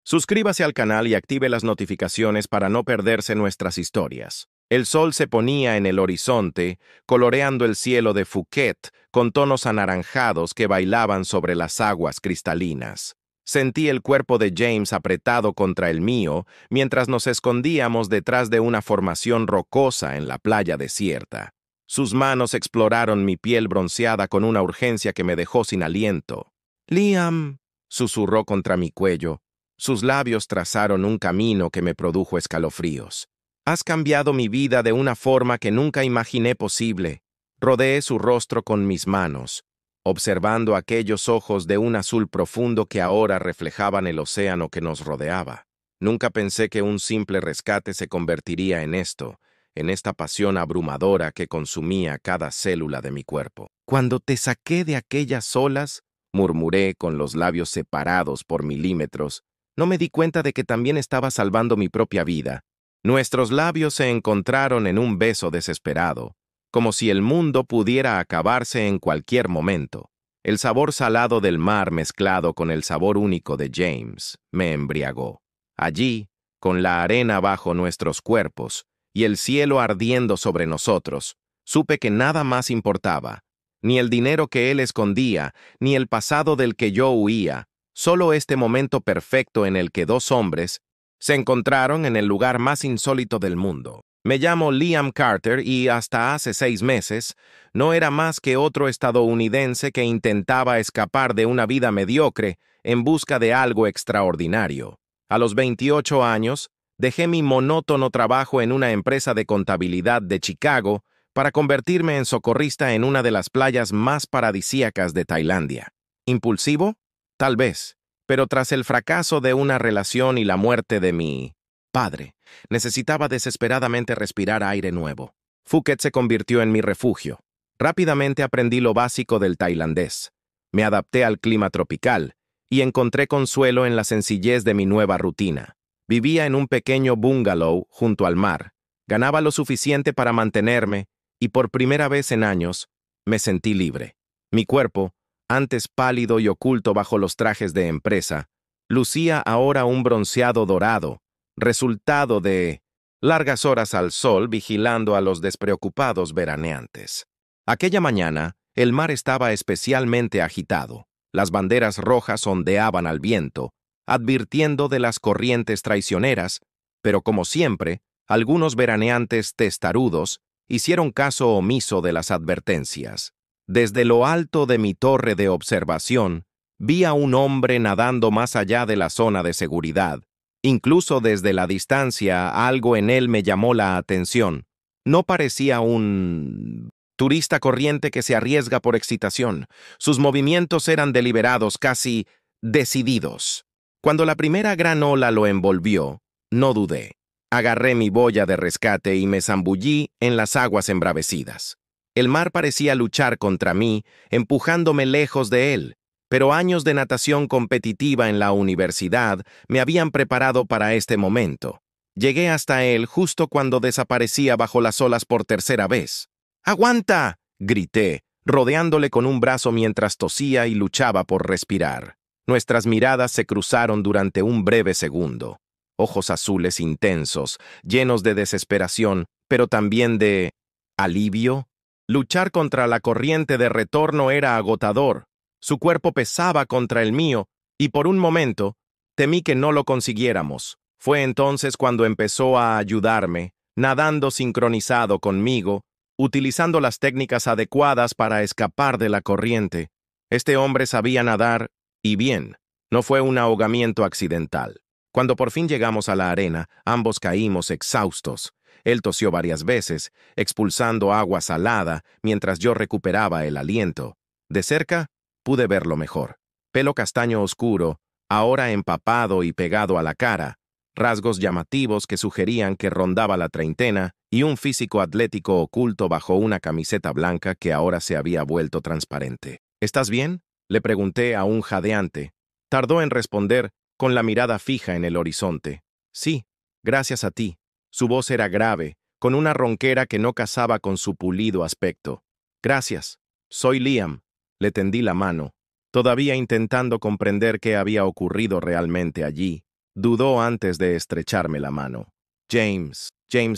Suscríbase al canal y active las notificaciones para no perderse nuestras historias. El sol se ponía en el horizonte, coloreando el cielo de Phuket con tonos anaranjados que bailaban sobre las aguas cristalinas. Sentí el cuerpo de James apretado contra el mío mientras nos escondíamos detrás de una formación rocosa en la playa desierta. Sus manos exploraron mi piel bronceada con una urgencia que me dejó sin aliento. «Liam», susurró contra mi cuello. Sus labios trazaron un camino que me produjo escalofríos. «Has cambiado mi vida de una forma que nunca imaginé posible». Rodeé su rostro con mis manos, observando aquellos ojos de un azul profundo que ahora reflejaban el océano que nos rodeaba. Nunca pensé que un simple rescate se convertiría en esto, en esta pasión abrumadora que consumía cada célula de mi cuerpo. «Cuando te saqué de aquellas olas», murmuré con los labios separados por milímetros, no me di cuenta de que también estaba salvando mi propia vida. Nuestros labios se encontraron en un beso desesperado, como si el mundo pudiera acabarse en cualquier momento. El sabor salado del mar mezclado con el sabor único de James me embriagó. Allí, con la arena bajo nuestros cuerpos y el cielo ardiendo sobre nosotros, supe que nada más importaba, ni el dinero que él escondía, ni el pasado del que yo huía, solo este momento perfecto en el que dos hombres se encontraron en el lugar más insólito del mundo. Me llamo Liam Carter y hasta hace 6 meses no era más que otro estadounidense que intentaba escapar de una vida mediocre en busca de algo extraordinario. A los 28 años, dejé mi monótono trabajo en una empresa de contabilidad de Chicago para convertirme en socorrista en una de las playas más paradisíacas de Tailandia. ¿Impulsivo? Tal vez, pero tras el fracaso de una relación y la muerte de mi padre, necesitaba desesperadamente respirar aire nuevo. Phuket se convirtió en mi refugio. Rápidamente aprendí lo básico del tailandés. Me adapté al clima tropical y encontré consuelo en la sencillez de mi nueva rutina. Vivía en un pequeño bungalow junto al mar. Ganaba lo suficiente para mantenerme y por primera vez en años me sentí libre. Mi cuerpo, antes pálido y oculto bajo los trajes de empresa, lucía ahora un bronceado dorado, resultado de largas horas al sol vigilando a los despreocupados veraneantes. Aquella mañana, el mar estaba especialmente agitado. Las banderas rojas ondeaban al viento, advirtiendo de las corrientes traicioneras, pero como siempre, algunos veraneantes testarudos hicieron caso omiso de las advertencias. Desde lo alto de mi torre de observación, vi a un hombre nadando más allá de la zona de seguridad. Incluso desde la distancia, algo en él me llamó la atención. No parecía un turista corriente que se arriesga por excitación. Sus movimientos eran deliberados, casi decididos. Cuando la primera gran ola lo envolvió, no dudé. Agarré mi boya de rescate y me zambullí en las aguas embravecidas. El mar parecía luchar contra mí, empujándome lejos de él, pero años de natación competitiva en la universidad me habían preparado para este momento. Llegué hasta él justo cuando desaparecía bajo las olas por tercera vez. ¡Aguanta!, grité, rodeándole con un brazo mientras tosía y luchaba por respirar. Nuestras miradas se cruzaron durante un breve segundo. Ojos azules intensos, llenos de desesperación, pero también de alivio. Luchar contra la corriente de retorno era agotador. Su cuerpo pesaba contra el mío, y por un momento temí que no lo consiguiéramos. Fue entonces cuando empezó a ayudarme, nadando sincronizado conmigo, utilizando las técnicas adecuadas para escapar de la corriente. Este hombre sabía nadar, y bien, no fue un ahogamiento accidental. Cuando por fin llegamos a la arena, ambos caímos exhaustos. Él tosió varias veces, expulsando agua salada mientras yo recuperaba el aliento. De cerca, pude verlo mejor. Pelo castaño oscuro, ahora empapado y pegado a la cara, rasgos llamativos que sugerían que rondaba la treintena y un físico atlético oculto bajo una camiseta blanca que ahora se había vuelto transparente. ¿Estás bien?, le pregunté aún jadeante. Tardó en responder, con la mirada fija en el horizonte. Sí, gracias a ti. Su voz era grave, con una ronquera que no casaba con su pulido aspecto. Gracias. Soy Liam. Le tendí la mano, todavía intentando comprender qué había ocurrido realmente allí. Dudó antes de estrecharme la mano. James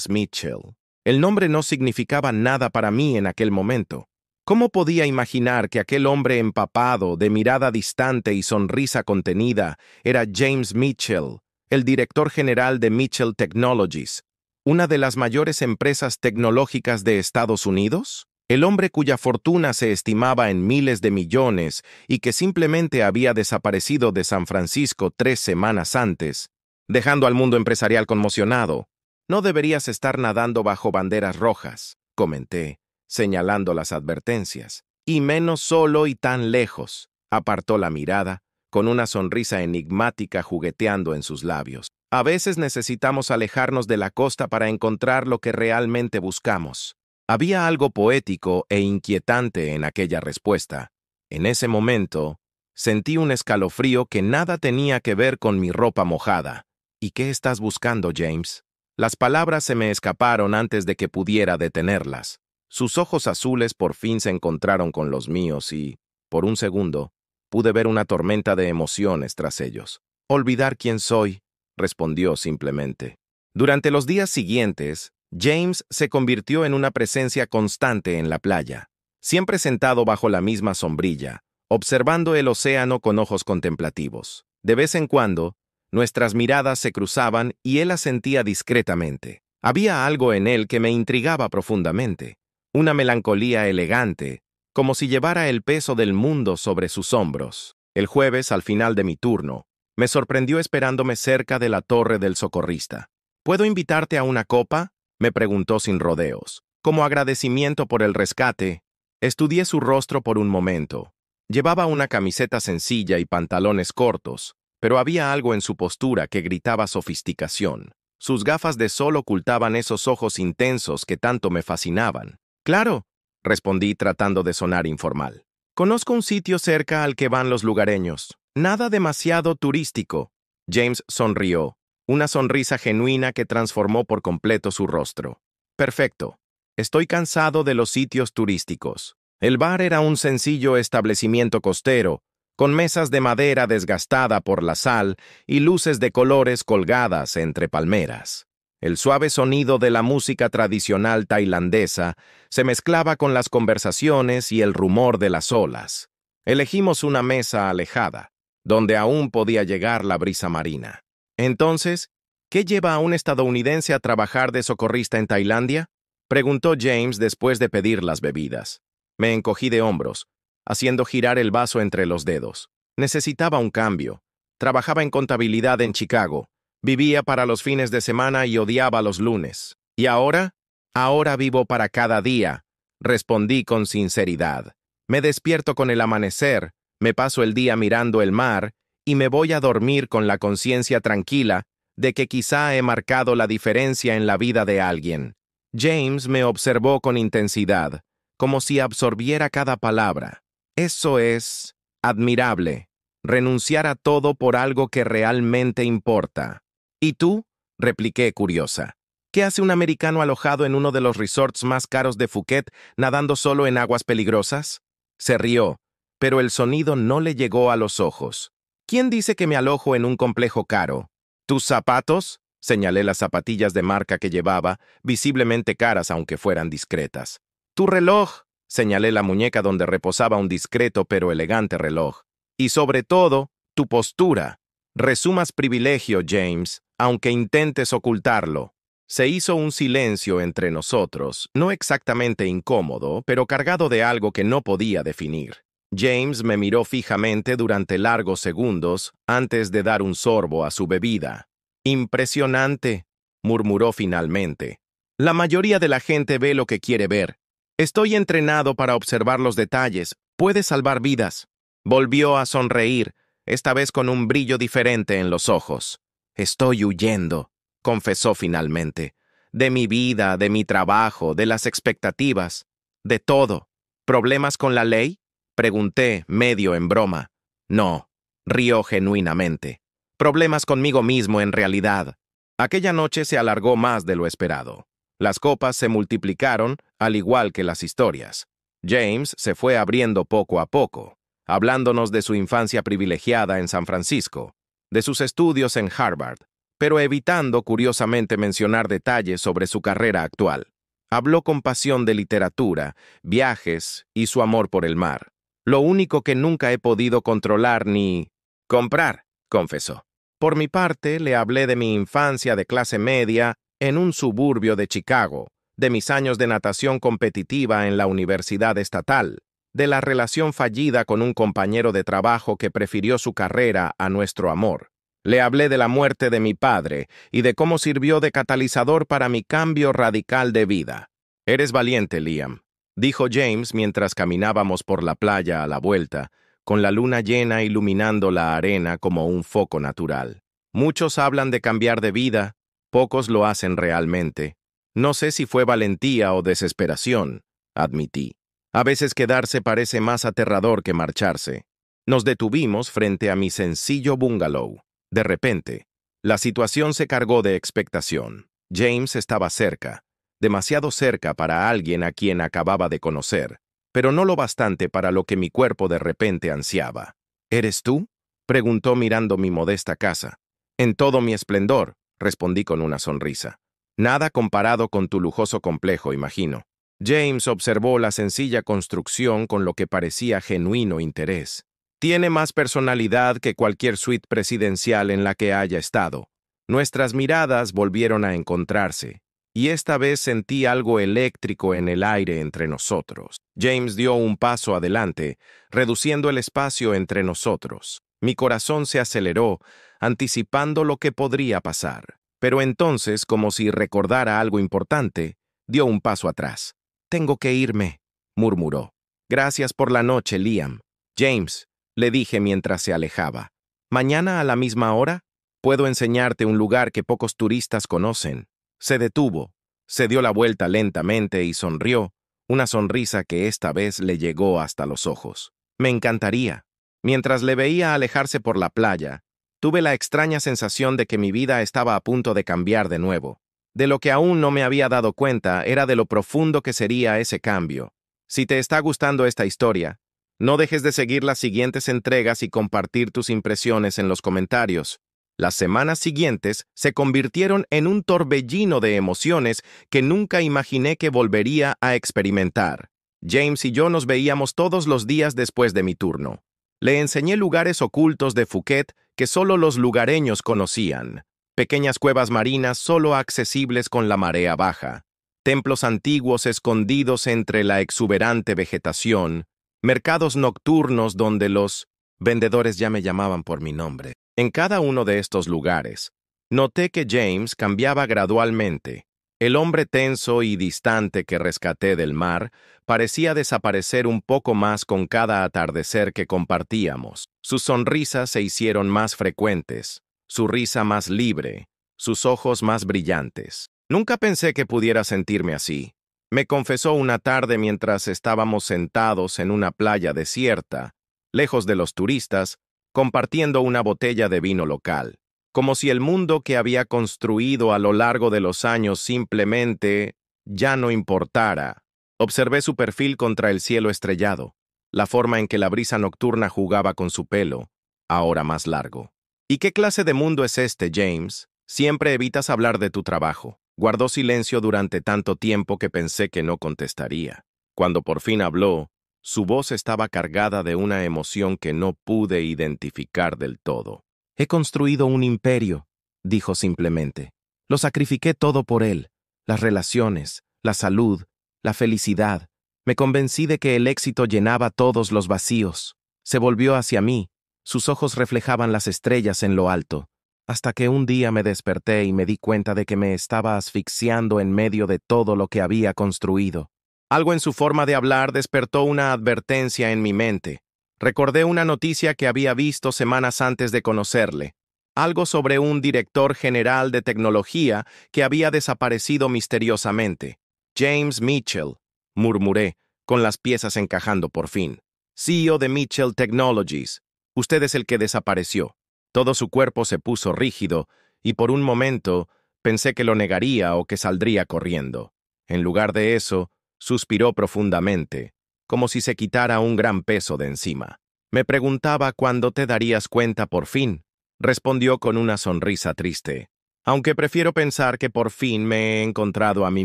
Mitchell. El nombre no significaba nada para mí en aquel momento. ¿Cómo podía imaginar que aquel hombre empapado, de mirada distante y sonrisa contenida, era James Mitchell, el director general de Mitchell Technologies, una de las mayores empresas tecnológicas de Estados Unidos? El hombre cuya fortuna se estimaba en miles de millones y que simplemente había desaparecido de San Francisco 3 semanas antes, dejando al mundo empresarial conmocionado. No deberías estar nadando bajo banderas rojas, comenté, señalando las advertencias. Y menos solo y tan lejos. Apartó la mirada, con una sonrisa enigmática jugueteando en sus labios. A veces necesitamos alejarnos de la costa para encontrar lo que realmente buscamos. Había algo poético e inquietante en aquella respuesta. En ese momento, sentí un escalofrío que nada tenía que ver con mi ropa mojada. ¿Y qué estás buscando, James? Las palabras se me escaparon antes de que pudiera detenerlas. Sus ojos azules por fin se encontraron con los míos y, por un segundo, pude ver una tormenta de emociones tras ellos. Olvidar quién soy, respondió simplemente. Durante los días siguientes, James se convirtió en una presencia constante en la playa, siempre sentado bajo la misma sombrilla, observando el océano con ojos contemplativos. De vez en cuando, nuestras miradas se cruzaban y él asentía discretamente. Había algo en él que me intrigaba profundamente, una melancolía elegante, como si llevara el peso del mundo sobre sus hombros. El jueves, al final de mi turno, me sorprendió esperándome cerca de la torre del socorrista. ¿Puedo invitarte a una copa?, me preguntó sin rodeos. Como agradecimiento por el rescate, estudié su rostro por un momento. Llevaba una camiseta sencilla y pantalones cortos, pero había algo en su postura que gritaba sofisticación. Sus gafas de sol ocultaban esos ojos intensos que tanto me fascinaban. «Claro», respondí tratando de sonar informal. «Conozco un sitio cerca al que van los lugareños. Nada demasiado turístico». James sonrió, una sonrisa genuina que transformó por completo su rostro. «Perfecto. Estoy cansado de los sitios turísticos». El bar era un sencillo establecimiento costero, con mesas de madera desgastada por la sal y luces de colores colgadas entre palmeras. El suave sonido de la música tradicional tailandesa se mezclaba con las conversaciones y el rumor de las olas. Elegimos una mesa alejada, donde aún podía llegar la brisa marina. Entonces, ¿qué lleva a un estadounidense a trabajar de socorrista en Tailandia?, preguntó James después de pedir las bebidas. Me encogí de hombros, haciendo girar el vaso entre los dedos. Necesitaba un cambio. Trabajaba en contabilidad en Chicago. Vivía para los fines de semana y odiaba los lunes. ¿Y ahora? Ahora vivo para cada día, respondí con sinceridad. Me despierto con el amanecer, me paso el día mirando el mar y me voy a dormir con la conciencia tranquila de que quizá he marcado la diferencia en la vida de alguien. James me observó con intensidad, como si absorbiera cada palabra. Eso es admirable, renunciar a todo por algo que realmente importa. ¿Y tú?, repliqué curiosa. ¿Qué hace un americano alojado en uno de los resorts más caros de Phuket nadando solo en aguas peligrosas? Se rió, pero el sonido no le llegó a los ojos. ¿Quién dice que me alojo en un complejo caro? ¿Tus zapatos? Señalé las zapatillas de marca que llevaba, visiblemente caras aunque fueran discretas. ¿Tu reloj? Señalé la muñeca donde reposaba un discreto pero elegante reloj. Y sobre todo, tu postura. Resumas privilegio, James, aunque intentes ocultarlo. Se hizo un silencio entre nosotros, no exactamente incómodo, pero cargado de algo que no podía definir. James me miró fijamente durante largos segundos antes de dar un sorbo a su bebida. «Impresionante», murmuró finalmente. «La mayoría de la gente ve lo que quiere ver. Estoy entrenado para observar los detalles. Puede salvar vidas». Volvió a sonreír, esta vez con un brillo diferente en los ojos. «Estoy huyendo», confesó finalmente. «De mi vida, de mi trabajo, de las expectativas, de todo». «¿Problemas con la ley?», pregunté, medio en broma. «No», rió genuinamente. «Problemas conmigo mismo en realidad». Aquella noche se alargó más de lo esperado. Las copas se multiplicaron, al igual que las historias. James se fue abriendo poco a poco, hablándonos de su infancia privilegiada en San Francisco, de sus estudios en Harvard, pero evitando curiosamente mencionar detalles sobre su carrera actual. Habló con pasión de literatura, viajes y su amor por el mar. Lo único que nunca he podido controlar ni comprar, confesó. Por mi parte, le hablé de mi infancia de clase media en un suburbio de Chicago, de mis años de natación competitiva en la universidad estatal, de la relación fallida con un compañero de trabajo que prefirió su carrera a nuestro amor. Le hablé de la muerte de mi padre y de cómo sirvió de catalizador para mi cambio radical de vida. Eres valiente, Liam, dijo James mientras caminábamos por la playa a la vuelta, con la luna llena iluminando la arena como un foco natural. Muchos hablan de cambiar de vida, pocos lo hacen realmente. No sé si fue valentía o desesperación, admití. A veces quedarse parece más aterrador que marcharse. Nos detuvimos frente a mi sencillo bungalow. De repente, la situación se cargó de expectación. James estaba cerca, demasiado cerca para alguien a quien acababa de conocer, pero no lo bastante para lo que mi cuerpo de repente ansiaba. ¿Eres tú?, preguntó mirando mi modesta casa. En todo mi esplendor, respondí con una sonrisa. Nada comparado con tu lujoso complejo, imagino. James observó la sencilla construcción con lo que parecía genuino interés. Tiene más personalidad que cualquier suite presidencial en la que haya estado. Nuestras miradas volvieron a encontrarse, y esta vez sentí algo eléctrico en el aire entre nosotros. James dio un paso adelante, reduciendo el espacio entre nosotros. Mi corazón se aceleró, anticipando lo que podría pasar. Pero entonces, como si recordara algo importante, dio un paso atrás. «Tengo que irme», murmuró. «Gracias por la noche, Liam». «James», le dije mientras se alejaba. «¿Mañana a la misma hora? Puedo enseñarte un lugar que pocos turistas conocen». Se detuvo, se dio la vuelta lentamente y sonrió, una sonrisa que esta vez le llegó hasta los ojos. «Me encantaría». Mientras le veía alejarse por la playa, tuve la extraña sensación de que mi vida estaba a punto de cambiar de nuevo. De lo que aún no me había dado cuenta era de lo profundo que sería ese cambio. Si te está gustando esta historia, no dejes de seguir las siguientes entregas y compartir tus impresiones en los comentarios. Las semanas siguientes se convirtieron en un torbellino de emociones que nunca imaginé que volvería a experimentar. James y yo nos veíamos todos los días después de mi turno. Le enseñé lugares ocultos de Phuket que solo los lugareños conocían. Pequeñas cuevas marinas solo accesibles con la marea baja. Templos antiguos escondidos entre la exuberante vegetación. Mercados nocturnos donde los vendedores ya me llamaban por mi nombre. En cada uno de estos lugares, noté que James cambiaba gradualmente. El hombre tenso y distante que rescaté del mar parecía desaparecer un poco más con cada atardecer que compartíamos. Sus sonrisas se hicieron más frecuentes, su risa más libre, sus ojos más brillantes. Nunca pensé que pudiera sentirme así. Me confesó una tarde mientras estábamos sentados en una playa desierta, lejos de los turistas, compartiendo una botella de vino local, como si el mundo que había construido a lo largo de los años simplemente ya no importara. Observé su perfil contra el cielo estrellado, la forma en que la brisa nocturna jugaba con su pelo, ahora más largo. ¿Y qué clase de mundo es este, James? Siempre evitas hablar de tu trabajo. Guardó silencio durante tanto tiempo que pensé que no contestaría. Cuando por fin habló, su voz estaba cargada de una emoción que no pude identificar del todo. «He construido un imperio», dijo simplemente. «Lo sacrifiqué todo por él, las relaciones, la salud, la felicidad. Me convencí de que el éxito llenaba todos los vacíos». Se volvió hacia mí, sus ojos reflejaban las estrellas en lo alto, hasta que un día me desperté y me di cuenta de que me estaba asfixiando en medio de todo lo que había construido. Algo en su forma de hablar despertó una advertencia en mi mente. Recordé una noticia que había visto semanas antes de conocerle. Algo sobre un director general de tecnología que había desaparecido misteriosamente. James Mitchell, murmuré, con las piezas encajando por fin. CEO de Mitchell Technologies. Usted es el que desapareció. Todo su cuerpo se puso rígido, y por un momento pensé que lo negaría o que saldría corriendo. En lugar de eso, suspiró profundamente, como si se quitara un gran peso de encima. Me preguntaba cuándo te darías cuenta por fin, respondió con una sonrisa triste. Aunque prefiero pensar que por fin me he encontrado a mí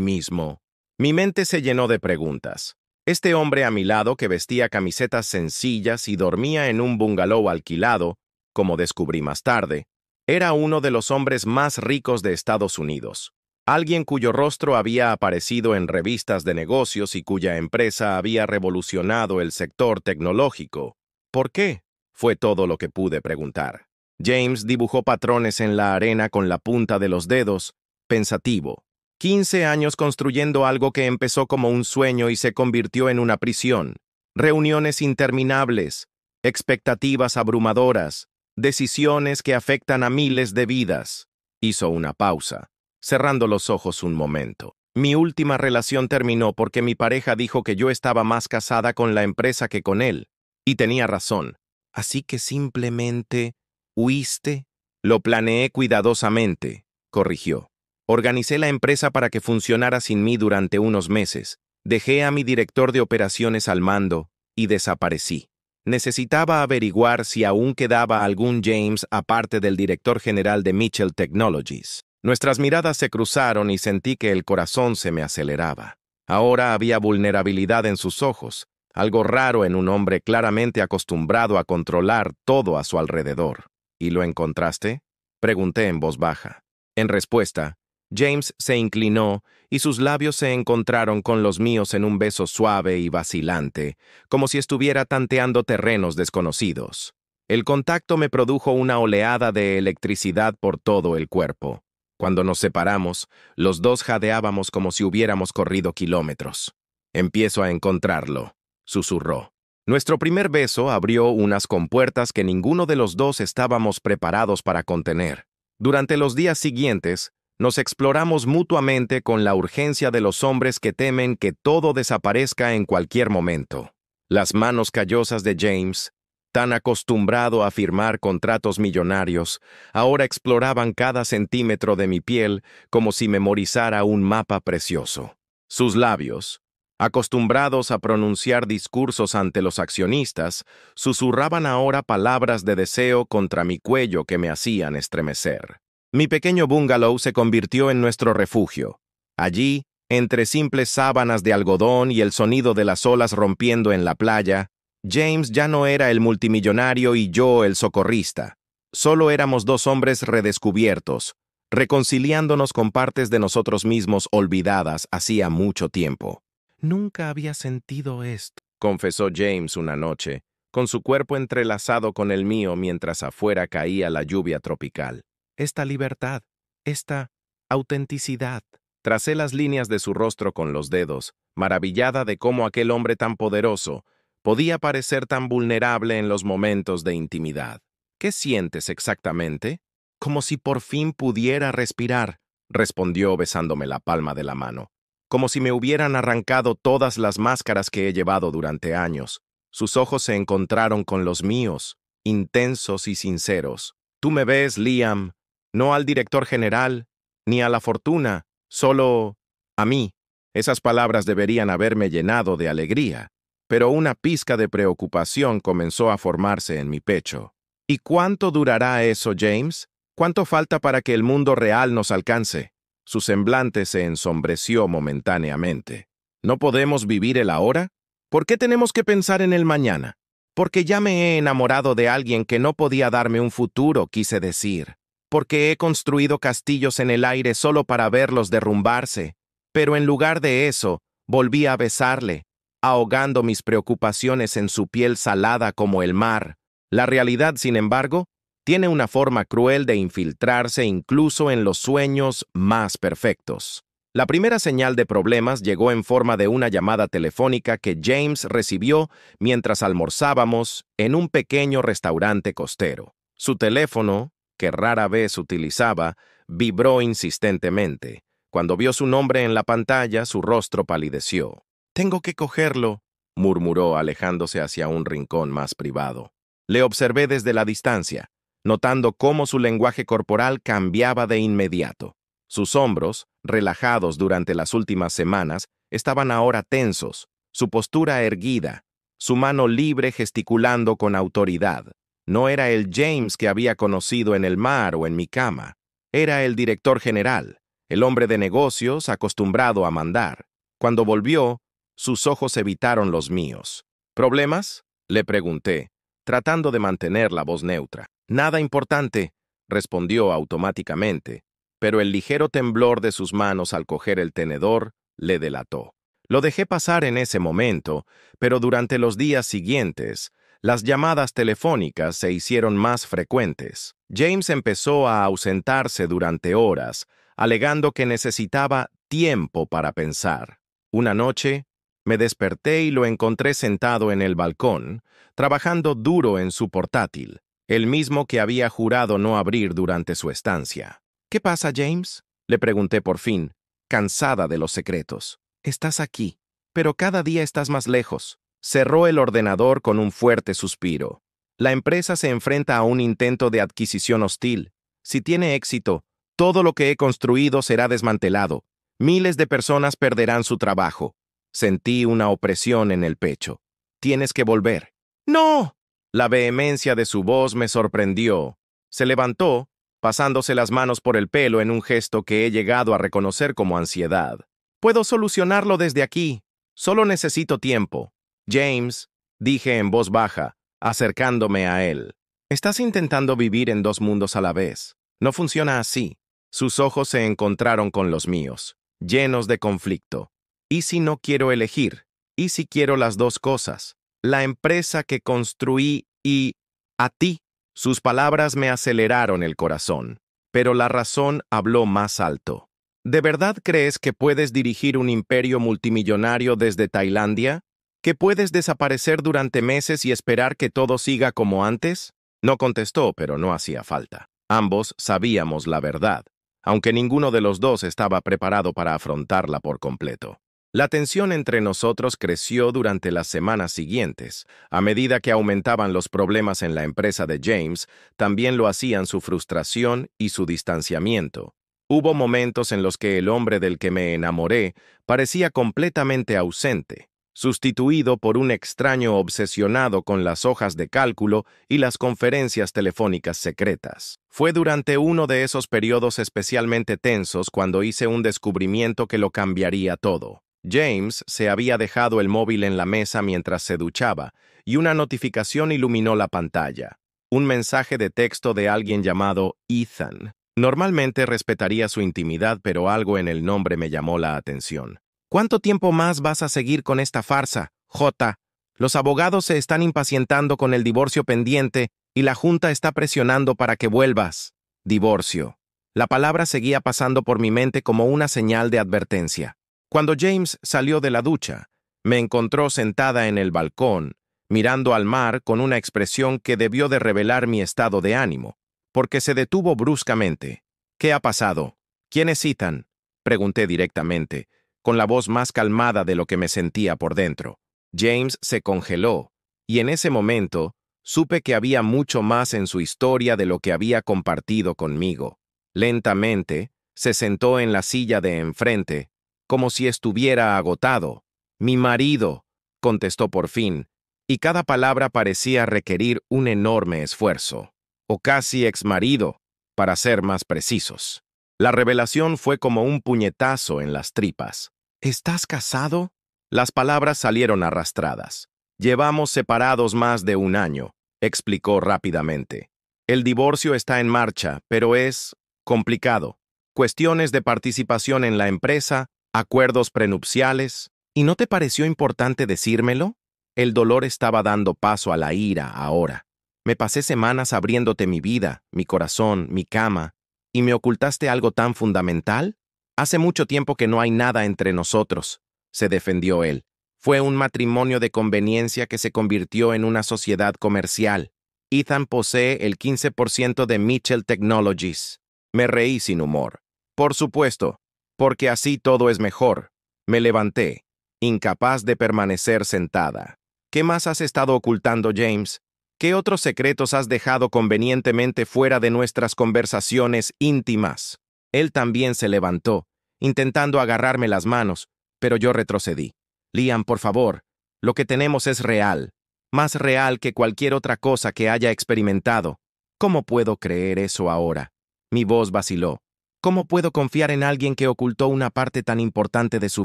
mismo. Mi mente se llenó de preguntas. Este hombre a mi lado que vestía camisetas sencillas y dormía en un bungalow alquilado, como descubrí más tarde, era uno de los hombres más ricos de Estados Unidos. Alguien cuyo rostro había aparecido en revistas de negocios y cuya empresa había revolucionado el sector tecnológico. ¿Por qué? Fue todo lo que pude preguntar. James dibujó patrones en la arena con la punta de los dedos, pensativo. 15 años construyendo algo que empezó como un sueño y se convirtió en una prisión. Reuniones interminables, expectativas abrumadoras, decisiones que afectan a miles de vidas. Hizo una pausa, cerrando los ojos un momento. Mi última relación terminó porque mi pareja dijo que yo estaba más casada con la empresa que con él. Y tenía razón. Así que simplemente huiste. Lo planeé cuidadosamente, corrigió. Organicé la empresa para que funcionara sin mí durante unos meses. Dejé a mi director de operaciones al mando y desaparecí. Necesitaba averiguar si aún quedaba algún James aparte del director general de Mitchell Technologies. Nuestras miradas se cruzaron y sentí que el corazón se me aceleraba. Ahora había vulnerabilidad en sus ojos, algo raro en un hombre claramente acostumbrado a controlar todo a su alrededor. ¿Y lo encontraste? Pregunté en voz baja. En respuesta, James se inclinó y sus labios se encontraron con los míos en un beso suave y vacilante, como si estuviera tanteando terrenos desconocidos. El contacto me produjo una oleada de electricidad por todo el cuerpo. Cuando nos separamos, los dos jadeábamos como si hubiéramos corrido kilómetros. «Empiezo a encontrarlo», susurró. Nuestro primer beso abrió unas compuertas que ninguno de los dos estábamos preparados para contener. Durante los días siguientes, nos exploramos mutuamente con la urgencia de los hombres que temen que todo desaparezca en cualquier momento. Las manos callosas de James, tan acostumbrado a firmar contratos millonarios, ahora exploraban cada centímetro de mi piel como si memorizara un mapa precioso. Sus labios, acostumbrados a pronunciar discursos ante los accionistas, susurraban ahora palabras de deseo contra mi cuello que me hacían estremecer. Mi pequeño bungalow se convirtió en nuestro refugio. Allí, entre simples sábanas de algodón y el sonido de las olas rompiendo en la playa, James ya no era el multimillonario y yo el socorrista. Solo éramos dos hombres redescubiertos, reconciliándonos con partes de nosotros mismos olvidadas hacía mucho tiempo. «Nunca había sentido esto», confesó James una noche, con su cuerpo entrelazado con el mío mientras afuera caía la lluvia tropical. «Esta libertad, esta autenticidad». Tracé las líneas de su rostro con los dedos, maravillada de cómo aquel hombre tan poderoso podía parecer tan vulnerable en los momentos de intimidad. «¿Qué sientes exactamente?» «Como si por fin pudiera respirar», respondió besándome la palma de la mano. «Como si me hubieran arrancado todas las máscaras que he llevado durante años». Sus ojos se encontraron con los míos, intensos y sinceros. «Tú me ves, Liam, no al director general, ni a la fortuna, solo a mí». Esas palabras deberían haberme llenado de alegría, pero una pizca de preocupación comenzó a formarse en mi pecho. «¿Y cuánto durará eso, James? ¿Cuánto falta para que el mundo real nos alcance?» Su semblante se ensombreció momentáneamente. ¿No podemos vivir el ahora? ¿Por qué tenemos que pensar en el mañana? Porque ya me he enamorado de alguien que no podía darme un futuro, quise decir. Porque he construido castillos en el aire solo para verlos derrumbarse. Pero en lugar de eso, volví a besarle, ahogando mis preocupaciones en su piel salada como el mar. La realidad, sin embargo, tiene una forma cruel de infiltrarse incluso en los sueños más perfectos. La primera señal de problemas llegó en forma de una llamada telefónica que James recibió mientras almorzábamos en un pequeño restaurante costero. Su teléfono, que rara vez utilizaba, vibró insistentemente. Cuando vio su nombre en la pantalla, su rostro palideció. «Tengo que cogerlo», murmuró alejándose hacia un rincón más privado. Le observé desde la distancia, notando cómo su lenguaje corporal cambiaba de inmediato. Sus hombros, relajados durante las últimas semanas, estaban ahora tensos, su postura erguida, su mano libre gesticulando con autoridad. No era el James que había conocido en el mar o en mi cama. Era el director general, el hombre de negocios acostumbrado a mandar. Cuando volvió, sus ojos evitaron los míos. ¿Problemas?, le pregunté, tratando de mantener la voz neutra. Nada importante, respondió automáticamente, pero el ligero temblor de sus manos al coger el tenedor le delató. Lo dejé pasar en ese momento, pero durante los días siguientes, las llamadas telefónicas se hicieron más frecuentes. James empezó a ausentarse durante horas, alegando que necesitaba tiempo para pensar. Una noche, me desperté y lo encontré sentado en el balcón, trabajando duro en su portátil, el mismo que había jurado no abrir durante su estancia. ¿Qué pasa, James?, le pregunté por fin, cansada de los secretos. Estás aquí, pero cada día estás más lejos. Cerró el ordenador con un fuerte suspiro. La empresa se enfrenta a un intento de adquisición hostil. Si tiene éxito, todo lo que he construido será desmantelado. Miles de personas perderán su trabajo. Sentí una opresión en el pecho. Tienes que volver. ¡No! La vehemencia de su voz me sorprendió. Se levantó, pasándose las manos por el pelo en un gesto que he llegado a reconocer como ansiedad. Puedo solucionarlo desde aquí. Solo necesito tiempo. James, dije en voz baja, acercándome a él. Estás intentando vivir en dos mundos a la vez. No funciona así. Sus ojos se encontraron con los míos, llenos de conflicto. ¿Y si no quiero elegir? ¿Y si quiero las dos cosas? La empresa que construí y a ti. Sus palabras me aceleraron el corazón, pero la razón habló más alto. ¿De verdad crees que puedes dirigir un imperio multimillonario desde Tailandia? ¿Que puedes desaparecer durante meses y esperar que todo siga como antes? No contestó, pero no hacía falta. Ambos sabíamos la verdad, aunque ninguno de los dos estaba preparado para afrontarla por completo. La tensión entre nosotros creció durante las semanas siguientes. A medida que aumentaban los problemas en la empresa de James, también lo hacían su frustración y su distanciamiento. Hubo momentos en los que el hombre del que me enamoré parecía completamente ausente, sustituido por un extraño obsesionado con las hojas de cálculo y las conferencias telefónicas secretas. Fue durante uno de esos periodos especialmente tensos cuando hice un descubrimiento que lo cambiaría todo. James se había dejado el móvil en la mesa mientras se duchaba, y una notificación iluminó la pantalla. Un mensaje de texto de alguien llamado Ethan. Normalmente respetaría su intimidad, pero algo en el nombre me llamó la atención. ¿Cuánto tiempo más vas a seguir con esta farsa, J? Los abogados se están impacientando con el divorcio pendiente y la junta está presionando para que vuelvas. Divorcio. La palabra seguía pasando por mi mente como una señal de advertencia. Cuando James salió de la ducha, me encontró sentada en el balcón, mirando al mar con una expresión que debió de revelar mi estado de ánimo, porque se detuvo bruscamente. ¿Qué ha pasado? ¿Quién es Ethan?, pregunté directamente, con la voz más calmada de lo que me sentía por dentro. James se congeló, y en ese momento supe que había mucho más en su historia de lo que había compartido conmigo. Lentamente, se sentó en la silla de enfrente, como si estuviera agotado. Mi marido, contestó por fin, y cada palabra parecía requerir un enorme esfuerzo. O casi exmarido, para ser más precisos. La revelación fue como un puñetazo en las tripas. ¿Estás casado? Las palabras salieron arrastradas. Llevamos separados más de un año, explicó rápidamente. El divorcio está en marcha, pero es complicado. Cuestiones de participación en la empresa, acuerdos prenupciales. ¿Y no te pareció importante decírmelo? El dolor estaba dando paso a la ira ahora. Me pasé semanas abriéndote mi vida, mi corazón, mi cama, ¿y me ocultaste algo tan fundamental? Hace mucho tiempo que no hay nada entre nosotros, se defendió él. Fue un matrimonio de conveniencia que se convirtió en una sociedad comercial. Ethan posee el 15% de Mitchell Technologies. Me reí sin humor. Por supuesto, porque así todo es mejor. Me levanté, incapaz de permanecer sentada. ¿Qué más has estado ocultando, James? ¿Qué otros secretos has dejado convenientemente fuera de nuestras conversaciones íntimas? Él también se levantó, intentando agarrarme las manos, pero yo retrocedí. Liam, por favor, lo que tenemos es real. más real que cualquier otra cosa que haya experimentado. ¿Cómo puedo creer eso ahora? Mi voz vaciló. ¿Cómo puedo confiar en alguien que ocultó una parte tan importante de su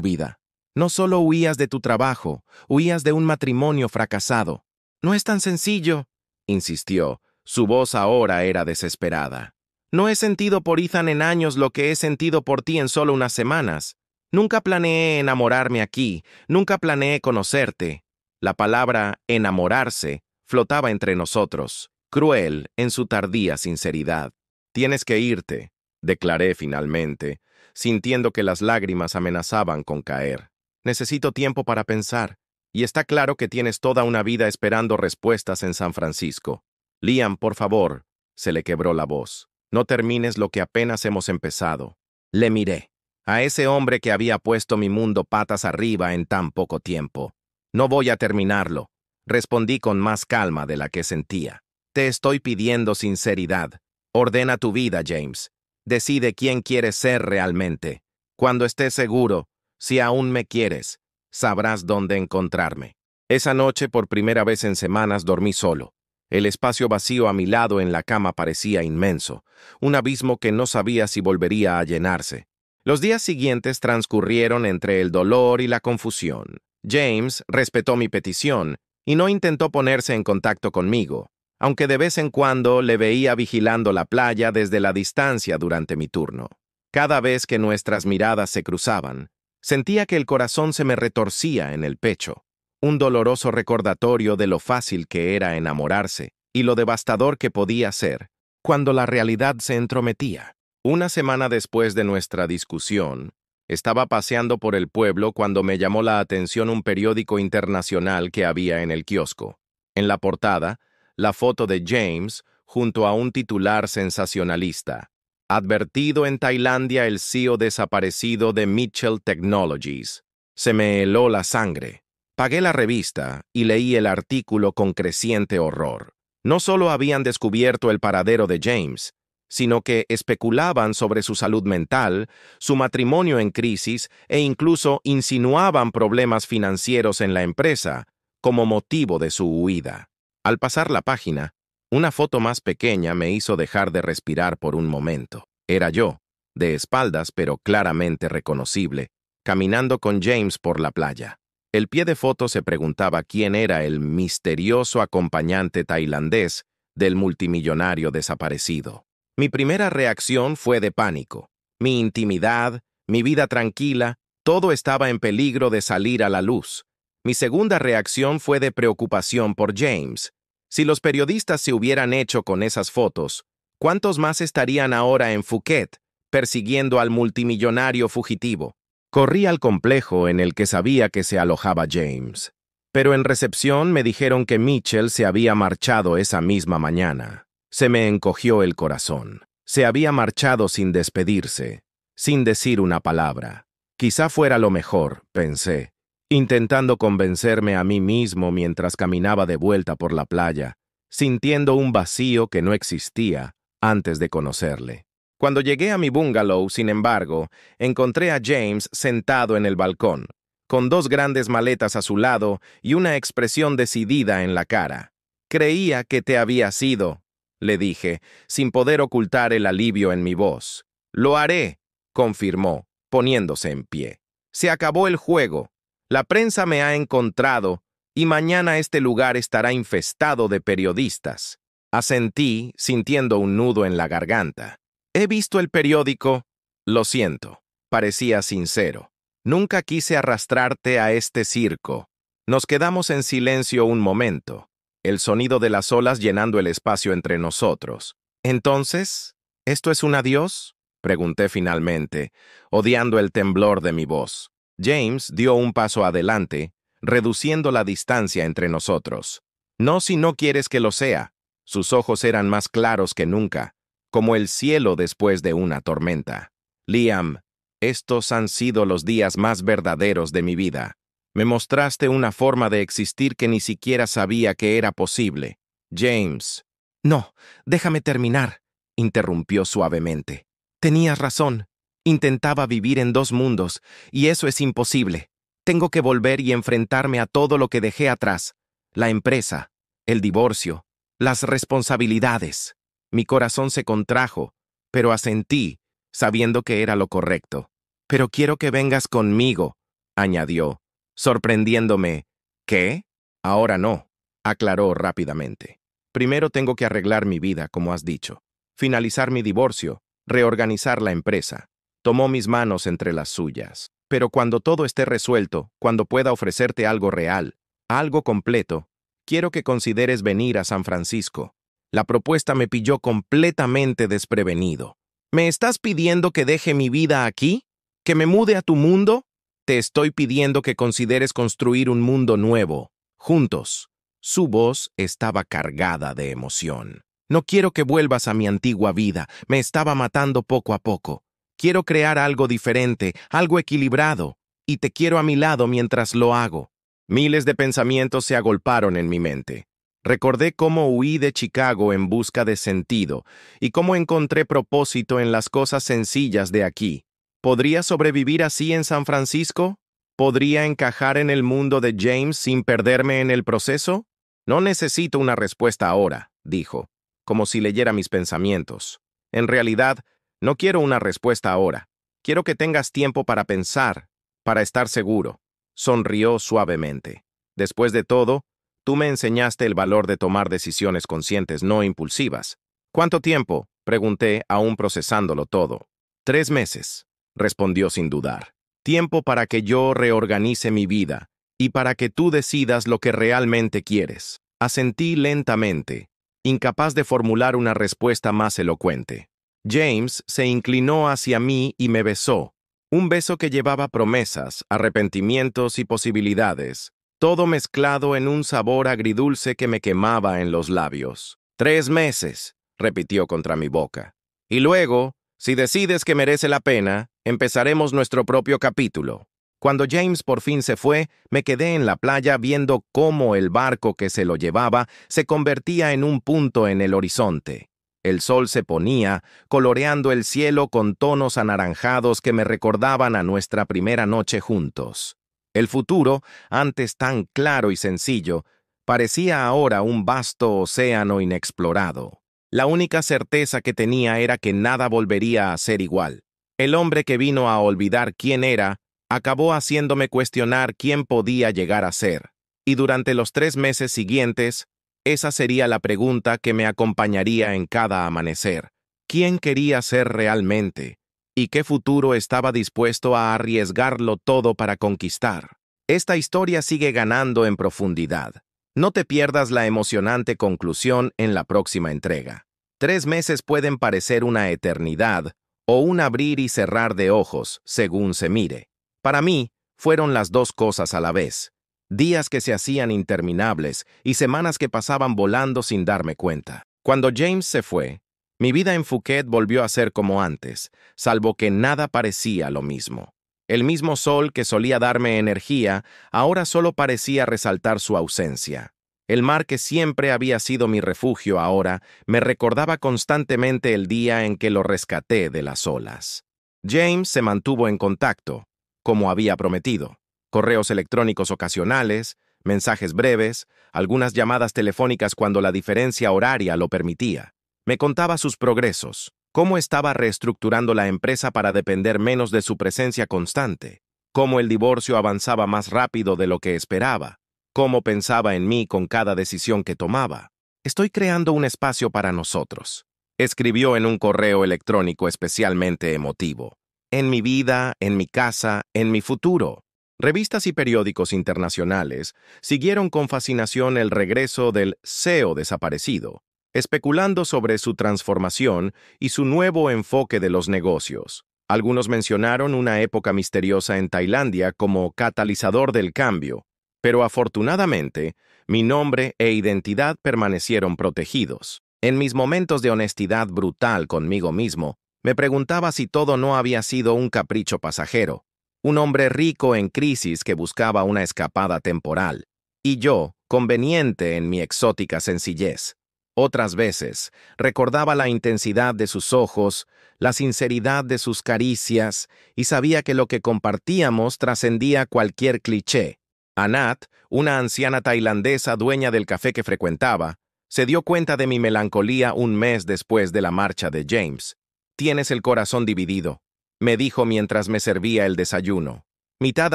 vida? No solo huías de tu trabajo, huías de un matrimonio fracasado. No es tan sencillo, insistió. Su voz ahora era desesperada. No he sentido por Ethan en años lo que he sentido por ti en solo unas semanas. Nunca planeé enamorarme aquí, nunca planeé conocerte. La palabra enamorarse flotaba entre nosotros, cruel en su tardía sinceridad. Tienes que irte, declaré finalmente, sintiendo que las lágrimas amenazaban con caer. Necesito tiempo para pensar, y está claro que tienes toda una vida esperando respuestas en San Francisco. Liam, por favor, se le quebró la voz. No termines lo que apenas hemos empezado. Le miré. A ese hombre que había puesto mi mundo patas arriba en tan poco tiempo. No voy a terminarlo, respondí con más calma de la que sentía. Te estoy pidiendo sinceridad. Ordena tu vida, James. Decide quién quieres ser realmente. Cuando estés seguro, si aún me quieres, sabrás dónde encontrarme. Esa noche, por primera vez en semanas, dormí solo. El espacio vacío a mi lado en la cama parecía inmenso, un abismo que no sabía si volvería a llenarse. Los días siguientes transcurrieron entre el dolor y la confusión. James respetó mi petición y no intentó ponerse en contacto conmigo, aunque de vez en cuando le veía vigilando la playa desde la distancia durante mi turno. Cada vez que nuestras miradas se cruzaban, sentía que el corazón se me retorcía en el pecho. Un doloroso recordatorio de lo fácil que era enamorarse y lo devastador que podía ser cuando la realidad se entrometía. Una semana después de nuestra discusión, estaba paseando por el pueblo cuando me llamó la atención un periódico internacional que había en el kiosco. En la portada, la foto de James junto a un titular sensacionalista. Advertido en Tailandia el CEO desaparecido de Mitchell Technologies. Se me heló la sangre. Pagué la revista y leí el artículo con creciente horror. No solo habían descubierto el paradero de James, sino que especulaban sobre su salud mental, su matrimonio en crisis e incluso insinuaban problemas financieros en la empresa como motivo de su huida. Al pasar la página, una foto más pequeña me hizo dejar de respirar por un momento. Era yo, de espaldas pero claramente reconocible, caminando con James por la playa. El pie de foto se preguntaba quién era el misterioso acompañante tailandés del multimillonario desaparecido. Mi primera reacción fue de pánico. Mi intimidad, mi vida tranquila, todo estaba en peligro de salir a la luz. Mi segunda reacción fue de preocupación por James. Si los periodistas se hubieran hecho con esas fotos, ¿cuántos más estarían ahora en Phuket, persiguiendo al multimillonario fugitivo? Corrí al complejo en el que sabía que se alojaba James. Pero en recepción me dijeron que Mitchell se había marchado esa misma mañana. Se me encogió el corazón. Se había marchado sin despedirse, sin decir una palabra. Quizá fuera lo mejor, pensé, intentando convencerme a mí mismo mientras caminaba de vuelta por la playa, sintiendo un vacío que no existía antes de conocerle. Cuando llegué a mi bungalow, sin embargo, encontré a James sentado en el balcón, con dos grandes maletas a su lado y una expresión decidida en la cara. «Creía que te habías ido», le dije, sin poder ocultar el alivio en mi voz. «Lo haré», confirmó, poniéndose en pie. «Se acabó el juego. La prensa me ha encontrado y mañana este lugar estará infestado de periodistas». Asentí, sintiendo un nudo en la garganta. «He visto el periódico». «Lo siento», parecía sincero. «Nunca quise arrastrarte a este circo». Nos quedamos en silencio un momento, el sonido de las olas llenando el espacio entre nosotros. «Entonces, ¿esto es un adiós?», pregunté finalmente, odiando el temblor de mi voz. James dio un paso adelante, reduciendo la distancia entre nosotros. «No si no quieres que lo sea». Sus ojos eran más claros que nunca, como el cielo después de una tormenta. «Liam, estos han sido los días más verdaderos de mi vida. Me mostraste una forma de existir que ni siquiera sabía que era posible. James». «No, déjame terminar», interrumpió suavemente. «Tenías razón. Intentaba vivir en dos mundos, y eso es imposible. Tengo que volver y enfrentarme a todo lo que dejé atrás. la empresa, el divorcio, las responsabilidades. Mi corazón se contrajo, pero asentí, sabiendo que era lo correcto. «Pero quiero que vengas conmigo», añadió, sorprendiéndome. «¿Qué? Ahora no», aclaró rápidamente. «Primero tengo que arreglar mi vida, como has dicho. Finalizar mi divorcio, reorganizar la empresa». Tomó mis manos entre las suyas. «Pero cuando todo esté resuelto, cuando pueda ofrecerte algo real, algo completo, quiero que consideres venir a San Francisco». La propuesta me pilló completamente desprevenido. «¿Me estás pidiendo que deje mi vida aquí? ¿Que me mude a tu mundo?» «Te estoy pidiendo que consideres construir un mundo nuevo, juntos». Su voz estaba cargada de emoción. «No quiero que vuelvas a mi antigua vida, me estaba matando poco a poco. Quiero crear algo diferente, algo equilibrado, y te quiero a mi lado mientras lo hago». Miles de pensamientos se agolparon en mi mente. Recordé cómo huí de Chicago en busca de sentido y cómo encontré propósito en las cosas sencillas de aquí. ¿Podría sobrevivir así en San Francisco? ¿Podría encajar en el mundo de James sin perderme en el proceso? «No necesito una respuesta ahora», dijo, como si leyera mis pensamientos. «En realidad, no quiero una respuesta ahora. Quiero que tengas tiempo para pensar, para estar seguro». Sonrió suavemente. «Después de todo, tú me enseñaste el valor de tomar decisiones conscientes, no impulsivas». «¿Cuánto tiempo?», pregunté, aún procesándolo todo. «3 meses», respondió sin dudar. «Tiempo para que yo reorganice mi vida y para que tú decidas lo que realmente quieres». Asentí lentamente, incapaz de formular una respuesta más elocuente. James se inclinó hacia mí y me besó. Un beso que llevaba promesas, arrepentimientos y posibilidades, todo mezclado en un sabor agridulce que me quemaba en los labios. «3 meses», repitió contra mi boca. «Y luego, si decides que merece la pena, empezaremos nuestro propio capítulo». Cuando James por fin se fue, me quedé en la playa viendo cómo el barco que se lo llevaba se convertía en un punto en el horizonte. El sol se ponía, coloreando el cielo con tonos anaranjados que me recordaban a nuestra primera noche juntos. El futuro, antes tan claro y sencillo, parecía ahora un vasto océano inexplorado. La única certeza que tenía era que nada volvería a ser igual. El hombre que vino a olvidar quién era, acabó haciéndome cuestionar quién podía llegar a ser. Y durante los 3 meses siguientes, esa sería la pregunta que me acompañaría en cada amanecer. ¿Quién quería ser realmente? ¿Y qué futuro estaba dispuesto a arriesgarlo todo para conquistar? Esta historia sigue ganando en profundidad. No te pierdas la emocionante conclusión en la próxima entrega. 3 meses pueden parecer una eternidad o un abrir y cerrar de ojos, según se mire. Para mí, fueron las dos cosas a la vez. Días que se hacían interminables y semanas que pasaban volando sin darme cuenta. Cuando James se fue, mi vida en Phuket volvió a ser como antes, salvo que nada parecía lo mismo. El mismo sol que solía darme energía, ahora solo parecía resaltar su ausencia. El mar que siempre había sido mi refugio ahora me recordaba constantemente el día en que lo rescaté de las olas. James se mantuvo en contacto, como había prometido. Correos electrónicos ocasionales, mensajes breves, algunas llamadas telefónicas cuando la diferencia horaria lo permitía. Me contaba sus progresos, cómo estaba reestructurando la empresa para depender menos de su presencia constante, cómo el divorcio avanzaba más rápido de lo que esperaba, cómo pensaba en mí con cada decisión que tomaba. «Estoy creando un espacio para nosotros», escribió en un correo electrónico especialmente emotivo. «En mi vida, en mi casa, en mi futuro». Revistas y periódicos internacionales siguieron con fascinación el regreso del CEO desaparecido, especulando sobre su transformación y su nuevo enfoque de los negocios. Algunos mencionaron una época misteriosa en Tailandia como catalizador del cambio, pero afortunadamente, mi nombre e identidad permanecieron protegidos. En mis momentos de honestidad brutal conmigo mismo, me preguntaba si todo no había sido un capricho pasajero, un hombre rico en crisis que buscaba una escapada temporal, y yo, conveniente en mi exótica sencillez. Otras veces, recordaba la intensidad de sus ojos, la sinceridad de sus caricias, y sabía que lo que compartíamos trascendía cualquier cliché. Anat, una anciana tailandesa dueña del café que frecuentaba, se dio cuenta de mi melancolía un mes después de la marcha de James. «Tienes el corazón dividido», me dijo mientras me servía el desayuno. «Mitad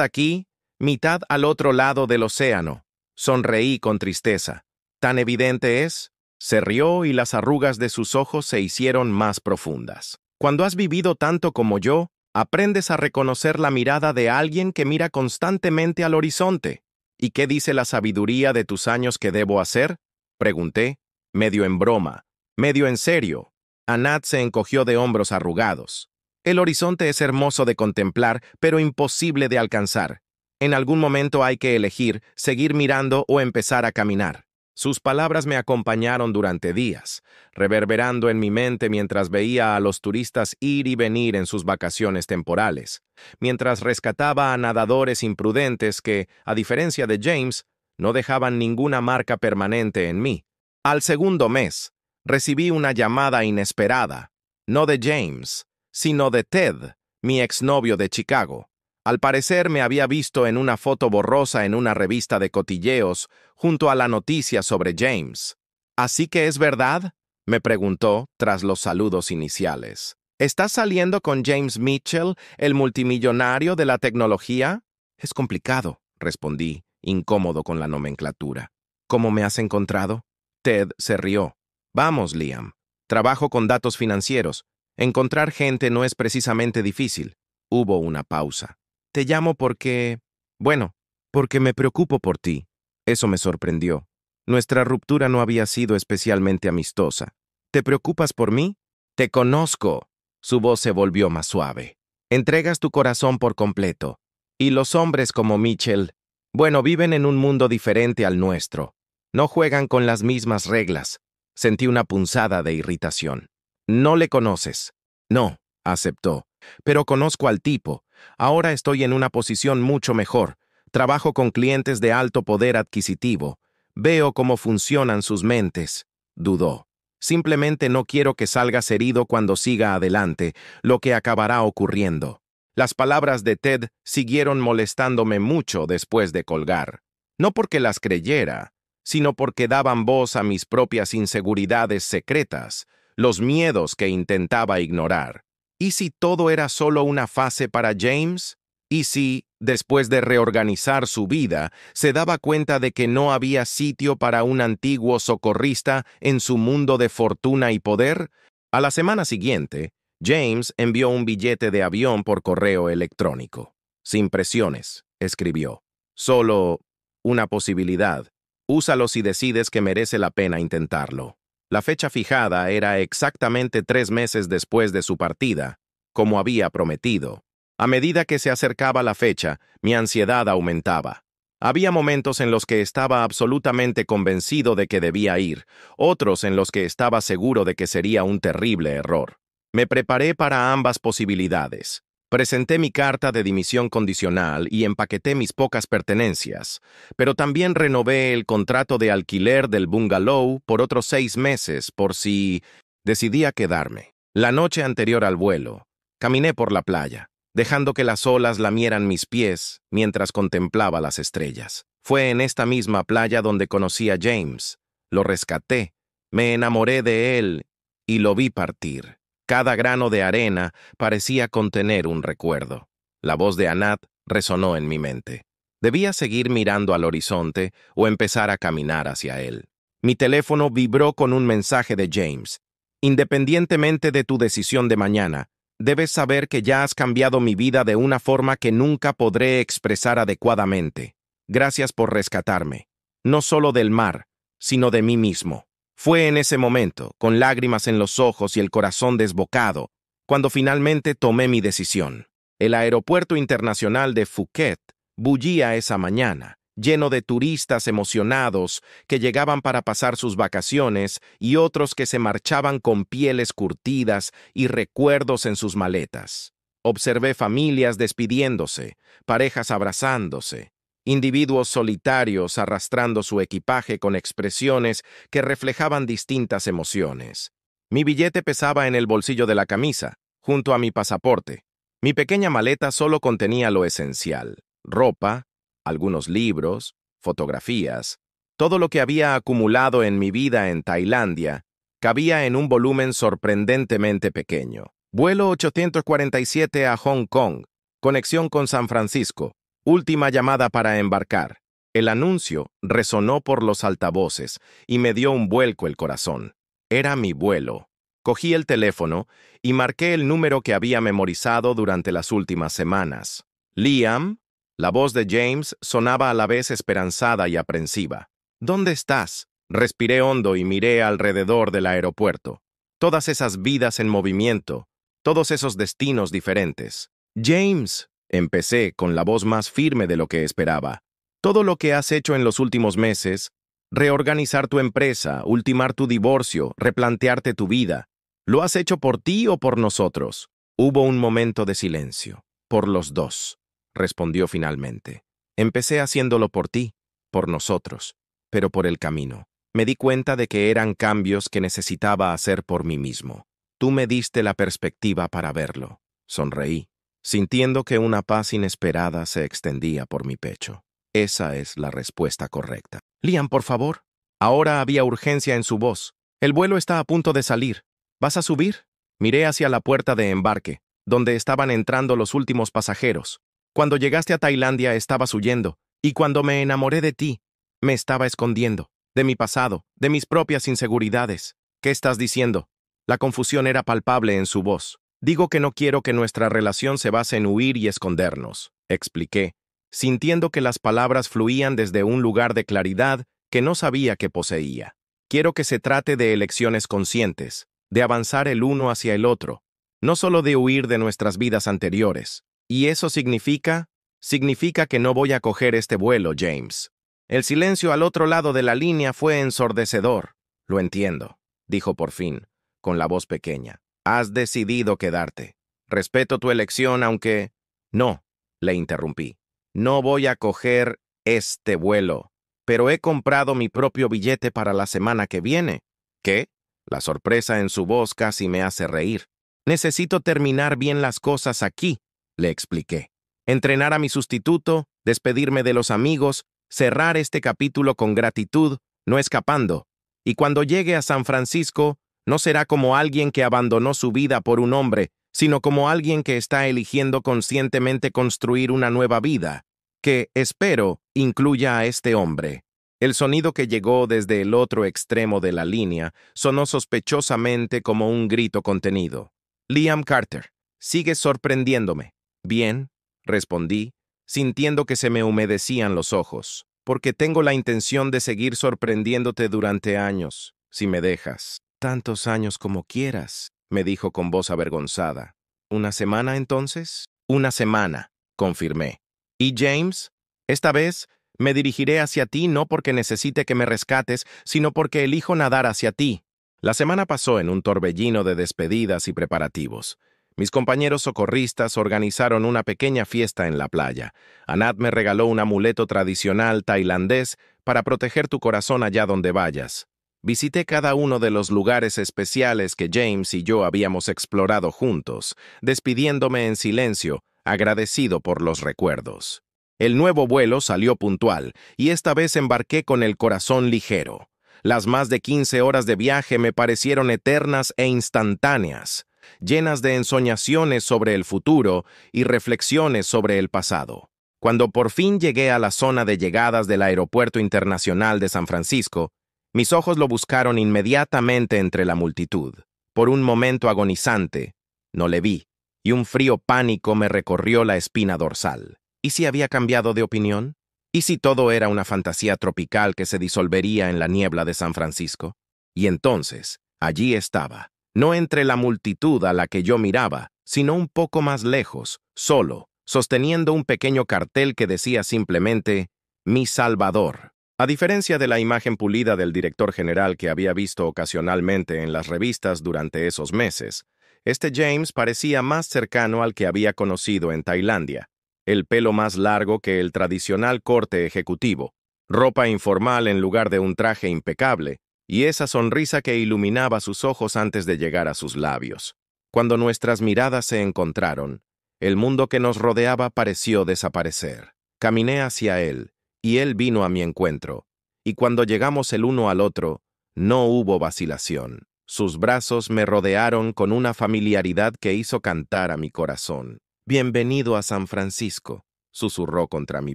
aquí, mitad al otro lado del océano». Sonreí con tristeza. ¿Tan evidente es? Se rió y las arrugas de sus ojos se hicieron más profundas. Cuando has vivido tanto como yo, aprendes a reconocer la mirada de alguien que mira constantemente al horizonte. ¿Y qué dice la sabiduría de tus años que debo hacer?, pregunté, medio en broma, medio en serio. Anat se encogió de hombros arrugados. El horizonte es hermoso de contemplar, pero imposible de alcanzar. En algún momento hay que elegir seguir mirando o empezar a caminar. Sus palabras me acompañaron durante días, reverberando en mi mente mientras veía a los turistas ir y venir en sus vacaciones temporales, mientras rescataba a nadadores imprudentes que, a diferencia de James, no dejaban ninguna marca permanente en mí. Al segundo mes, recibí una llamada inesperada, no de James, sino de Ted, mi exnovio de Chicago. Al parecer me había visto en una foto borrosa en una revista de cotilleos junto a la noticia sobre James. ¿Así que es verdad?, me preguntó tras los saludos iniciales. ¿Estás saliendo con James Mitchell, el multimillonario de la tecnología? Es complicado, respondí, incómodo con la nomenclatura. ¿Cómo me has encontrado? Ted se rió. Vamos, Liam. Trabajo con datos financieros. Encontrar gente no es precisamente difícil. Hubo una pausa. Te llamo porque me preocupo por ti. Eso me sorprendió. Nuestra ruptura no había sido especialmente amistosa. ¿Te preocupas por mí? Te conozco. Su voz se volvió más suave. Entregas tu corazón por completo. Y los hombres como Mitchell, bueno, viven en un mundo diferente al nuestro. No juegan con las mismas reglas. Sentí una punzada de irritación. No le conoces. No, aceptó. Pero conozco al tipo. Ahora estoy en una posición mucho mejor. Trabajo con clientes de alto poder adquisitivo. Veo cómo funcionan sus mentes. Dudó. Simplemente no quiero que salgas herido cuando siga adelante, lo que acabará ocurriendo. Las palabras de Ted siguieron molestándome mucho después de colgar. No porque las creyera, sino porque daban voz a mis propias inseguridades secretas, los miedos que intentaba ignorar. ¿Y si todo era solo una fase para James? ¿Y si, después de reorganizar su vida, se daba cuenta de que no había sitio para un antiguo socorrista en su mundo de fortuna y poder? A la semana siguiente, James envió un billete de avión por correo electrónico. Sin presiones, escribió. Solo una posibilidad. Úsalo si decides que merece la pena intentarlo. La fecha fijada era exactamente 3 meses después de su partida, como había prometido. A medida que se acercaba la fecha, mi ansiedad aumentaba. Había momentos en los que estaba absolutamente convencido de que debía ir, otros en los que estaba seguro de que sería un terrible error. Me preparé para ambas posibilidades. Presenté mi carta de dimisión condicional y empaqueté mis pocas pertenencias, pero también renové el contrato de alquiler del bungalow por otros 6 meses por si decidía quedarme. La noche anterior al vuelo, caminé por la playa, dejando que las olas lamieran mis pies mientras contemplaba las estrellas. Fue en esta misma playa donde conocí a James. Lo rescaté, me enamoré de él y lo vi partir. Cada grano de arena parecía contener un recuerdo. La voz de Anat resonó en mi mente. ¿Debía seguir mirando al horizonte o empezar a caminar hacia él? Mi teléfono vibró con un mensaje de James. Independientemente de tu decisión de mañana, debes saber que ya has cambiado mi vida de una forma que nunca podré expresar adecuadamente. Gracias por rescatarme, no solo del mar, sino de mí mismo. Fue en ese momento, con lágrimas en los ojos y el corazón desbocado, cuando finalmente tomé mi decisión. El aeropuerto internacional de Phuket bullía esa mañana, lleno de turistas emocionados que llegaban para pasar sus vacaciones y otros que se marchaban con pieles curtidas y recuerdos en sus maletas. Observé familias despidiéndose, parejas abrazándose, individuos solitarios arrastrando su equipaje con expresiones que reflejaban distintas emociones. Mi billete pesaba en el bolsillo de la camisa, junto a mi pasaporte. Mi pequeña maleta solo contenía lo esencial: ropa, algunos libros, fotografías. Todo lo que había acumulado en mi vida en Tailandia cabía en un volumen sorprendentemente pequeño. Vuelo 847 a Hong Kong, conexión con San Francisco, última llamada para embarcar. El anuncio resonó por los altavoces y me dio un vuelco el corazón. Era mi vuelo. Cogí el teléfono y marqué el número que había memorizado durante las últimas semanas. Liam, la voz de James sonaba a la vez esperanzada y aprensiva. ¿Dónde estás? Respiré hondo y miré alrededor del aeropuerto. Todas esas vidas en movimiento, todos esos destinos diferentes. James, empecé con la voz más firme de lo que esperaba. Todo lo que has hecho en los últimos meses, reorganizar tu empresa, ultimar tu divorcio, replantearte tu vida, ¿lo has hecho por ti o por nosotros? Hubo un momento de silencio. Por los dos, respondió finalmente. Empecé haciéndolo por ti, por nosotros, pero por el camino. Me di cuenta de que eran cambios que necesitaba hacer por mí mismo. Tú me diste la perspectiva para verlo. Sonreí, sintiendo que una paz inesperada se extendía por mi pecho. Esa es la respuesta correcta. Liam, por favor. Ahora había urgencia en su voz. El vuelo está a punto de salir. ¿Vas a subir? Miré hacia la puerta de embarque, donde estaban entrando los últimos pasajeros. Cuando llegaste a Tailandia estabas huyendo, y cuando me enamoré de ti, me estaba escondiendo, de mi pasado, de mis propias inseguridades. ¿Qué estás diciendo? La confusión era palpable en su voz. Digo que no quiero que nuestra relación se base en huir y escondernos, expliqué, sintiendo que las palabras fluían desde un lugar de claridad que no sabía que poseía. Quiero que se trate de elecciones conscientes, de avanzar el uno hacia el otro, no solo de huir de nuestras vidas anteriores. ¿Y eso significa? Significa que no voy a coger este vuelo, James. El silencio al otro lado de la línea fue ensordecedor. Lo entiendo, dijo por fin, con la voz pequeña. Has decidido quedarte. Respeto tu elección, aunque... No, le interrumpí. No voy a coger este vuelo, pero he comprado mi propio billete para la semana que viene. ¿Qué? La sorpresa en su voz casi me hace reír. Necesito terminar bien las cosas aquí, le expliqué. Entrenar a mi sustituto, despedirme de los amigos, cerrar este capítulo con gratitud, no escapando. Y cuando llegue a San Francisco, no será como alguien que abandonó su vida por un hombre, sino como alguien que está eligiendo conscientemente construir una nueva vida, que, espero, incluya a este hombre. El sonido que llegó desde el otro extremo de la línea sonó sospechosamente como un grito contenido. Liam Carter, sigues sorprendiéndome. Bien, respondí, sintiendo que se me humedecían los ojos, porque tengo la intención de seguir sorprendiéndote durante años, si me dejas. Tantos años como quieras, me dijo con voz avergonzada. ¿Una semana entonces? Una semana, confirmé. ¿Y James? Esta vez me dirigiré hacia ti no porque necesite que me rescates, sino porque elijo nadar hacia ti. La semana pasó en un torbellino de despedidas y preparativos. Mis compañeros socorristas organizaron una pequeña fiesta en la playa. Anat me regaló un amuleto tradicional tailandés para proteger tu corazón allá donde vayas. Visité cada uno de los lugares especiales que James y yo habíamos explorado juntos, despidiéndome en silencio, agradecido por los recuerdos. El nuevo vuelo salió puntual, y esta vez embarqué con el corazón ligero. Las más de 15 horas de viaje me parecieron eternas e instantáneas, llenas de ensoñaciones sobre el futuro y reflexiones sobre el pasado. Cuando por fin llegué a la zona de llegadas del Aeropuerto Internacional de San Francisco, mis ojos lo buscaron inmediatamente entre la multitud. Por un momento agonizante, no le vi, y un frío pánico me recorrió la espina dorsal. ¿Y si había cambiado de opinión? ¿Y si todo era una fantasía tropical que se disolvería en la niebla de San Francisco? Y entonces, allí estaba, no entre la multitud a la que yo miraba, sino un poco más lejos, solo, sosteniendo un pequeño cartel que decía simplemente, «Mi Salvador». A diferencia de la imagen pulida del director general que había visto ocasionalmente en las revistas durante esos meses, este James parecía más cercano al que había conocido en Tailandia. El pelo más largo que el tradicional corte ejecutivo, ropa informal en lugar de un traje impecable, y esa sonrisa que iluminaba sus ojos antes de llegar a sus labios. Cuando nuestras miradas se encontraron, el mundo que nos rodeaba pareció desaparecer. Caminé hacia él, y él vino a mi encuentro. Y cuando llegamos el uno al otro, no hubo vacilación. Sus brazos me rodearon con una familiaridad que hizo cantar a mi corazón. «Bienvenido a San Francisco», susurró contra mi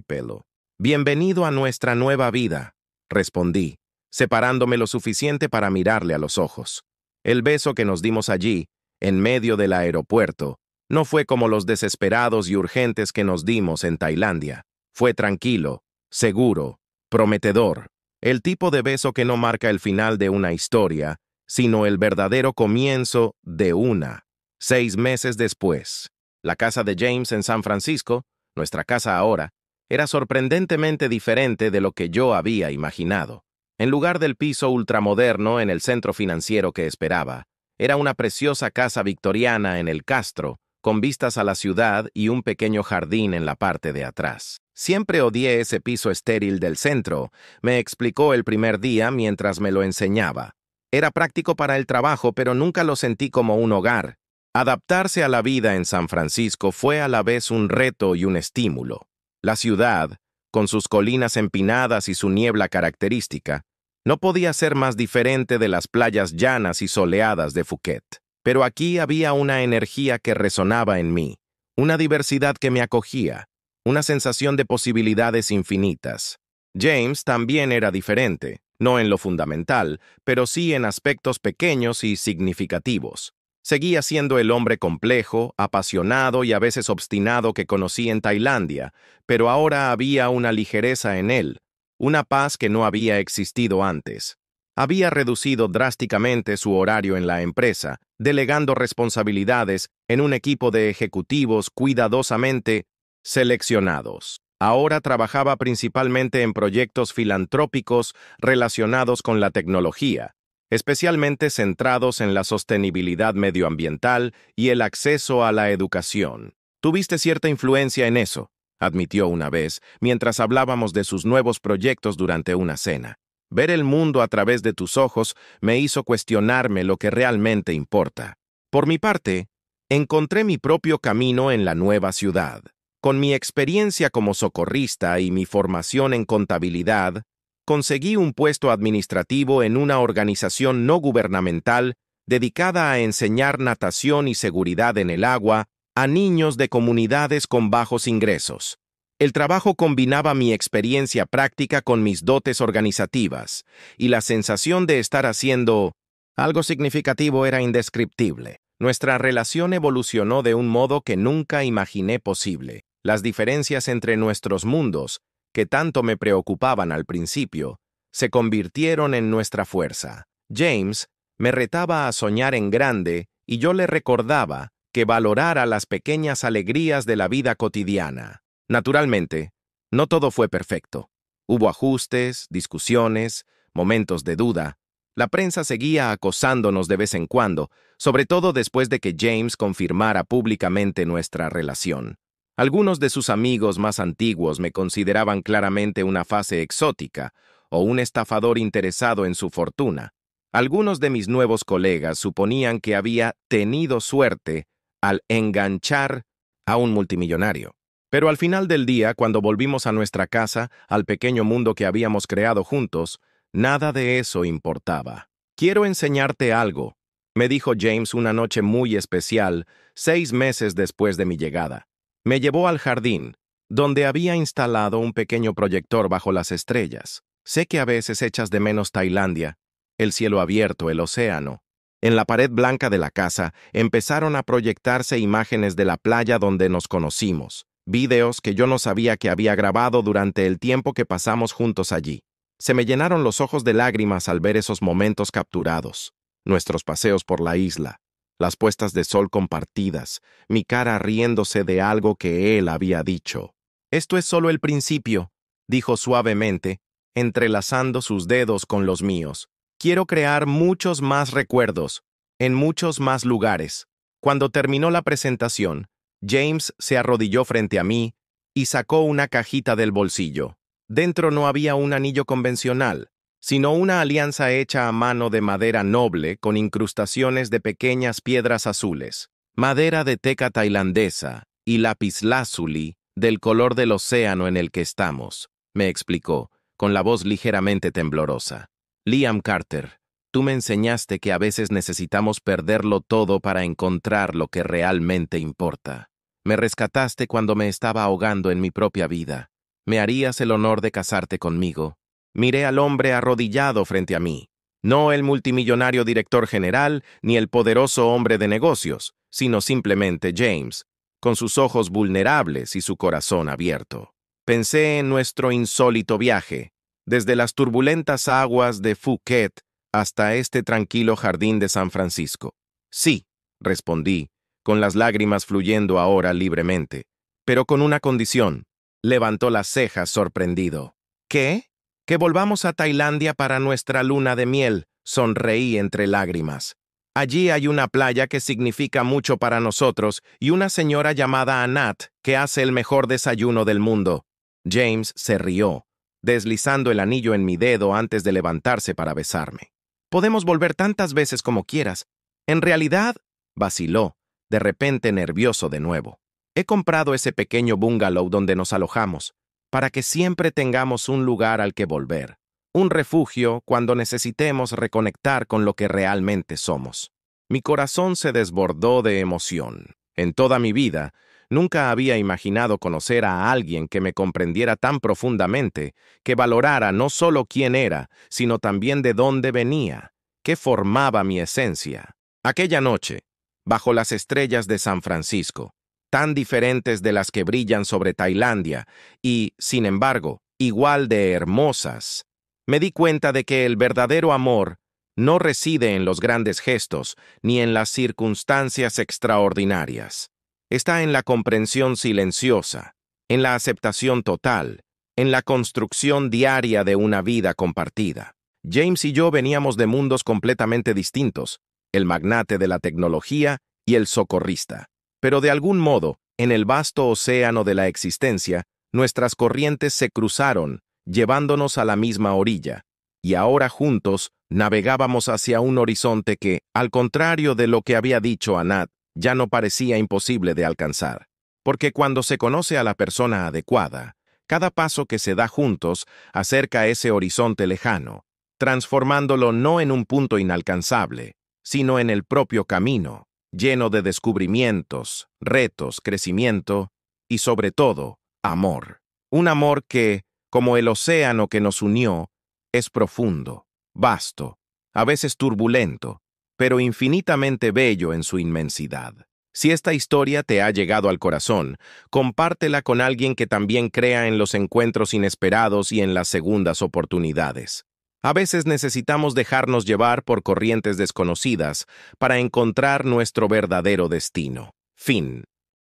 pelo. «Bienvenido a nuestra nueva vida», respondí, separándome lo suficiente para mirarle a los ojos. El beso que nos dimos allí, en medio del aeropuerto, no fue como los desesperados y urgentes que nos dimos en Tailandia. Fue tranquilo, seguro, prometedor. El tipo de beso que no marca el final de una historia, sino el verdadero comienzo de una. 6 meses después, la casa de James en San Francisco, nuestra casa ahora, era sorprendentemente diferente de lo que yo había imaginado. En lugar del piso ultramoderno en el centro financiero que esperaba, era una preciosa casa victoriana en el Castro, con vistas a la ciudad y un pequeño jardín en la parte de atrás. Siempre odié ese piso estéril del centro, me explicó el primer día mientras me lo enseñaba. Era práctico para el trabajo, pero nunca lo sentí como un hogar. Adaptarse a la vida en San Francisco fue a la vez un reto y un estímulo. La ciudad, con sus colinas empinadas y su niebla característica, no podía ser más diferente de las playas llanas y soleadas de Phuket. Pero aquí había una energía que resonaba en mí, una diversidad que me acogía, una sensación de posibilidades infinitas. James también era diferente, no en lo fundamental, pero sí en aspectos pequeños y significativos. Seguía siendo el hombre complejo, apasionado y a veces obstinado que conocí en Tailandia, pero ahora había una ligereza en él, una paz que no había existido antes. Había reducido drásticamente su horario en la empresa, delegando responsabilidades en un equipo de ejecutivos cuidadosamente seleccionados. Ahora trabajaba principalmente en proyectos filantrópicos relacionados con la tecnología, especialmente centrados en la sostenibilidad medioambiental y el acceso a la educación. «Tuviste cierta influencia en eso», admitió una vez, mientras hablábamos de sus nuevos proyectos durante una cena. «Ver el mundo a través de tus ojos me hizo cuestionarme lo que realmente importa». Por mi parte, encontré mi propio camino en la nueva ciudad. Con mi experiencia como socorrista y mi formación en contabilidad, conseguí un puesto administrativo en una organización no gubernamental dedicada a enseñar natación y seguridad en el agua a niños de comunidades con bajos ingresos. El trabajo combinaba mi experiencia práctica con mis dotes organizativas, y la sensación de estar haciendo algo significativo era indescriptible. Nuestra relación evolucionó de un modo que nunca imaginé posible. Las diferencias entre nuestros mundos, que tanto me preocupaban al principio, se convirtieron en nuestra fuerza. James me retaba a soñar en grande y yo le recordaba que valorara las pequeñas alegrías de la vida cotidiana. Naturalmente, no todo fue perfecto. Hubo ajustes, discusiones, momentos de duda. La prensa seguía acosándonos de vez en cuando, sobre todo después de que James confirmara públicamente nuestra relación. Algunos de sus amigos más antiguos me consideraban claramente una fase exótica o un estafador interesado en su fortuna. Algunos de mis nuevos colegas suponían que había tenido suerte al enganchar a un multimillonario. Pero al final del día, cuando volvimos a nuestra casa, al pequeño mundo que habíamos creado juntos, nada de eso importaba. «Quiero enseñarte algo», me dijo James una noche muy especial, 6 meses después de mi llegada. Me llevó al jardín, donde había instalado un pequeño proyector bajo las estrellas. «Sé que a veces echas de menos Tailandia, el cielo abierto, el océano». En la pared blanca de la casa empezaron a proyectarse imágenes de la playa donde nos conocimos, vídeos que yo no sabía que había grabado durante el tiempo que pasamos juntos allí. Se me llenaron los ojos de lágrimas al ver esos momentos capturados, nuestros paseos por la isla, las puestas de sol compartidas, mi cara riéndose de algo que él había dicho. «Esto es solo el principio», dijo suavemente, entrelazando sus dedos con los míos. «Quiero crear muchos más recuerdos, en muchos más lugares». Cuando terminó la presentación, James se arrodilló frente a mí y sacó una cajita del bolsillo. Dentro no había un anillo convencional, sino una alianza hecha a mano de madera noble con incrustaciones de pequeñas piedras azules, madera de teca tailandesa y lapislázuli del color del océano en el que estamos, me explicó, con la voz ligeramente temblorosa. Liam Carter, tú me enseñaste que a veces necesitamos perderlo todo para encontrar lo que realmente importa. Me rescataste cuando me estaba ahogando en mi propia vida. ¿Me harías el honor de casarte conmigo? Miré al hombre arrodillado frente a mí. No el multimillonario director general ni el poderoso hombre de negocios, sino simplemente James, con sus ojos vulnerables y su corazón abierto. Pensé en nuestro insólito viaje, desde las turbulentas aguas de Phuket hasta este tranquilo jardín de San Francisco. Sí, respondí, con las lágrimas fluyendo ahora libremente, pero con una condición. Levantó las cejas sorprendido. ¿Qué? Que volvamos a Tailandia para nuestra luna de miel, sonreí entre lágrimas. Allí hay una playa que significa mucho para nosotros y una señora llamada Anat que hace el mejor desayuno del mundo. James se rió, deslizando el anillo en mi dedo antes de levantarse para besarme. Podemos volver tantas veces como quieras. En realidad, vaciló, de repente nervioso de nuevo. He comprado ese pequeño bungalow donde nos alojamos, para que siempre tengamos un lugar al que volver, un refugio cuando necesitemos reconectar con lo que realmente somos. Mi corazón se desbordó de emoción. En toda mi vida, nunca había imaginado conocer a alguien que me comprendiera tan profundamente, que valorara no solo quién era, sino también de dónde venía, qué formaba mi esencia. Aquella noche, bajo las estrellas de San Francisco, tan diferentes de las que brillan sobre Tailandia y, sin embargo, igual de hermosas, me di cuenta de que el verdadero amor no reside en los grandes gestos ni en las circunstancias extraordinarias. Está en la comprensión silenciosa, en la aceptación total, en la construcción diaria de una vida compartida. James y yo veníamos de mundos completamente distintos, el magnate de la tecnología y el socorrista. Pero de algún modo, en el vasto océano de la existencia, nuestras corrientes se cruzaron, llevándonos a la misma orilla, y ahora juntos navegábamos hacia un horizonte que, al contrario de lo que había dicho Anat, ya no parecía imposible de alcanzar. Porque cuando se conoce a la persona adecuada, cada paso que se da juntos acerca ese horizonte lejano, transformándolo no en un punto inalcanzable, sino en el propio camino, lleno de descubrimientos, retos, crecimiento y, sobre todo, amor. Un amor que, como el océano que nos unió, es profundo, vasto, a veces turbulento, pero infinitamente bello en su inmensidad. Si esta historia te ha llegado al corazón, compártela con alguien que también crea en los encuentros inesperados y en las segundas oportunidades. A veces necesitamos dejarnos llevar por corrientes desconocidas para encontrar nuestro verdadero destino. Fin.